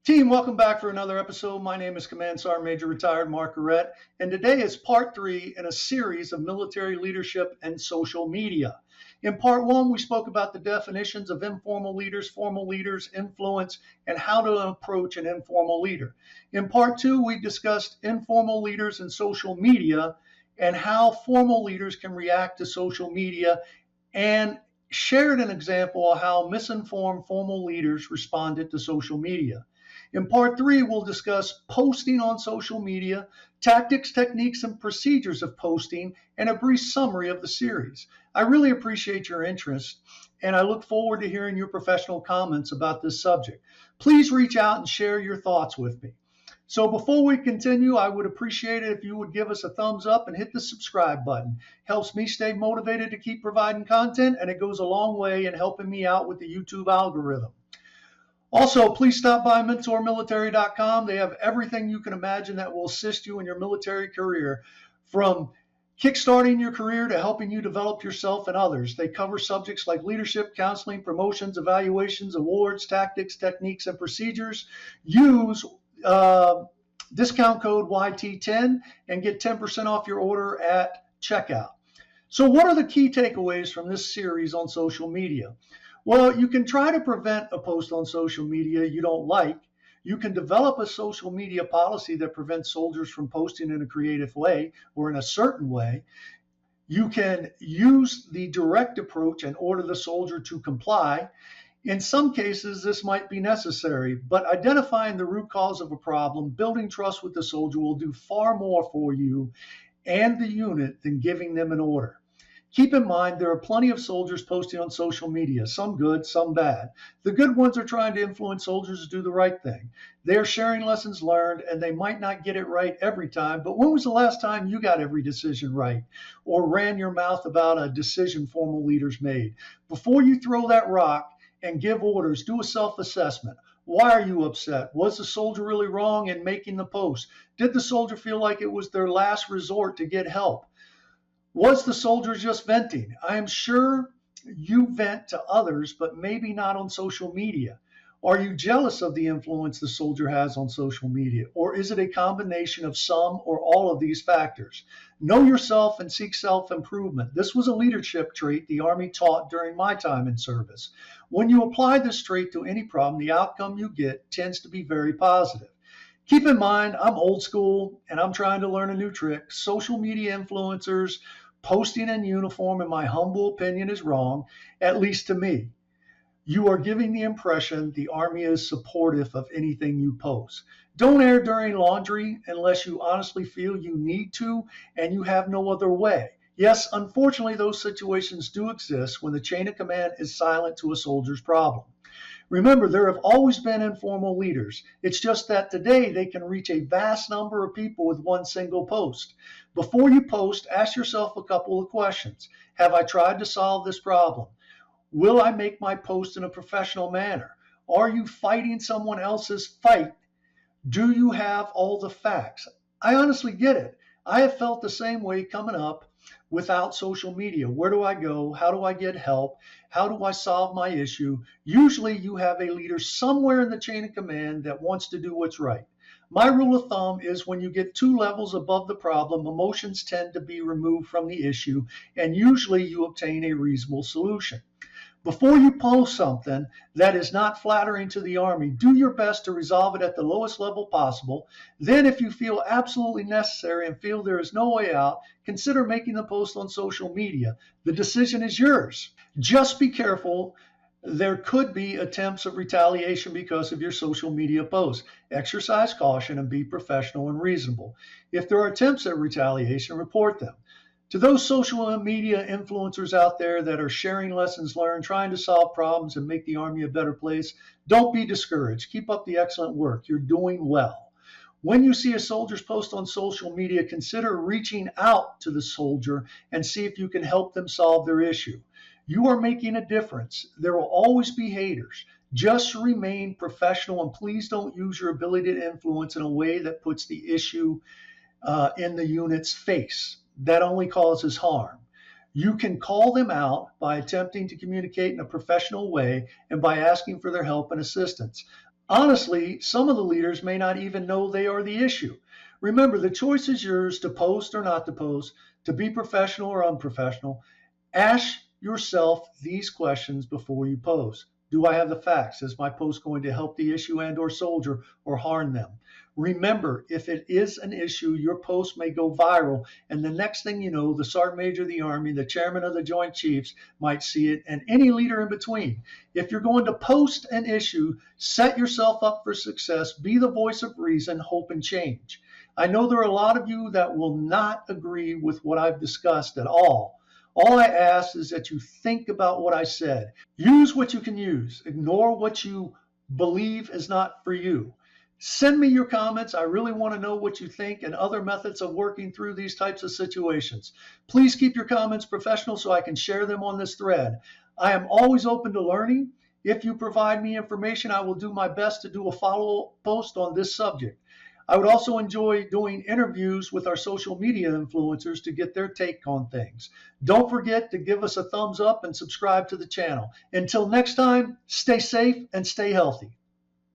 Team, welcome back for another episode. My name is Command Sergeant Major Retired Mark Garrett, and today is part 3 in a series of military leadership and social media. In part 1, we spoke about the definitions of informal leaders, formal leaders, influence, and how to approach an informal leader. In part 2, we discussed informal leaders and social media and how formal leaders can react to social media, and shared an example of how misinformed formal leaders responded to social media. In part 3, we'll discuss posting on social media, tactics, techniques, and procedures of posting, and a brief summary of the series. I really appreciate your interest, and I look forward to hearing your professional comments about this subject. Please reach out and share your thoughts with me. So before we continue, I would appreciate it if you would give us a thumbs up and hit the subscribe button. Helps me stay motivated to keep providing content, and it goes a long way in helping me out with the YouTube algorithm. Also, please stop by MentorMilitary.com. They have everything you can imagine that will assist you in your military career, from kickstarting your career to helping you develop yourself and others. They cover subjects like leadership, counseling, promotions, evaluations, awards, tactics, techniques, and procedures. Use discount code YT10 and get 10% off your order at checkout. So what are the key takeaways from this series on social media? Well, you can try to prevent a post on social media you don't like. You can develop a social media policy that prevents soldiers from posting in a creative way or in a certain way. You can use the direct approach and order the soldier to comply. In some cases, this might be necessary, but identifying the root cause of a problem, building trust with the soldier will do far more for you and the unit than giving them an order. Keep in mind, there are plenty of soldiers posting on social media, some good, some bad. The good ones are trying to influence soldiers to do the right thing. They are sharing lessons learned, and they might not get it right every time, but when was the last time you got every decision right or ran your mouth about a decision formal leaders made? Before you throw that rock and give orders, do a self-assessment. Why are you upset? Was the soldier really wrong in making the post? Did the soldier feel like it was their last resort to get help? Was the soldier just venting? I am sure you vent to others, but maybe not on social media. Are you jealous of the influence the soldier has on social media? Or is it a combination of some or all of these factors? Know yourself and seek self-improvement. This was a leadership trait the Army taught during my time in service. When you apply this trait to any problem, the outcome you get tends to be very positive. Keep in mind, I'm old school and I'm trying to learn a new trick. Social media influencers posting in uniform, in my humble opinion, is wrong, at least to me. You are giving the impression the Army is supportive of anything you post. Don't air during laundry unless you honestly feel you need to and you have no other way. Yes, unfortunately, those situations do exist when the chain of command is silent to a soldier's problem. Remember, there have always been informal leaders. It's just that today they can reach a vast number of people with one single post. Before you post, ask yourself a couple of questions. Have I tried to solve this problem? Will I make my post in a professional manner? Are you fighting someone else's fight? Do you have all the facts? I honestly get it. I have felt the same way coming up without social media. Where do I go? How do I get help? How do I solve my issue? Usually you have a leader somewhere in the chain of command that wants to do what's right. My rule of thumb is when you get 2 levels above the problem, emotions tend to be removed from the issue, and usually you obtain a reasonable solution. Before you post something that is not flattering to the Army, do your best to resolve it at the lowest level possible. Then, if you feel absolutely necessary and feel there is no way out, consider making the post on social media. The decision is yours. Just be careful. There could be attempts of retaliation because of your social media posts. Exercise caution and be professional and reasonable. If there are attempts at retaliation, report them. To those social media influencers out there that are sharing lessons learned, trying to solve problems and make the Army a better place, don't be discouraged. Keep up the excellent work. You're doing well. When you see a soldier's post on social media, consider reaching out to the soldier and see if you can help them solve their issue. You are making a difference. There will always be haters. Just remain professional, and please don't use your ability to influence in a way that puts the issue in the unit's face. That only causes harm. You can call them out by attempting to communicate in a professional way and by asking for their help and assistance. Honestly, some of the leaders may not even know they are the issue. Remember, the choice is yours to post or not to post, to be professional or unprofessional. Ask yourself these questions before you post. Do I have the facts? Is my post going to help the issue and or soldier or harm them? Remember, if it is an issue, your post may go viral, and the next thing you know, the Sergeant Major of the Army, the Chairman of the Joint Chiefs might see it, and any leader in between. If you're going to post an issue, set yourself up for success, be the voice of reason, hope, and change. I know there are a lot of you that will not agree with what I've discussed at all. All I ask is that you think about what I said. Use what you can use. Ignore what you believe is not for you. Send me your comments. I really want to know what you think and other methods of working through these types of situations. Please keep your comments professional so I can share them on this thread. I am always open to learning. If you provide me information, I will do my best to do a follow-up post on this subject. I would also enjoy doing interviews with our social media influencers to get their take on things. Don't forget to give us a thumbs up and subscribe to the channel. Until next time, stay safe and stay healthy.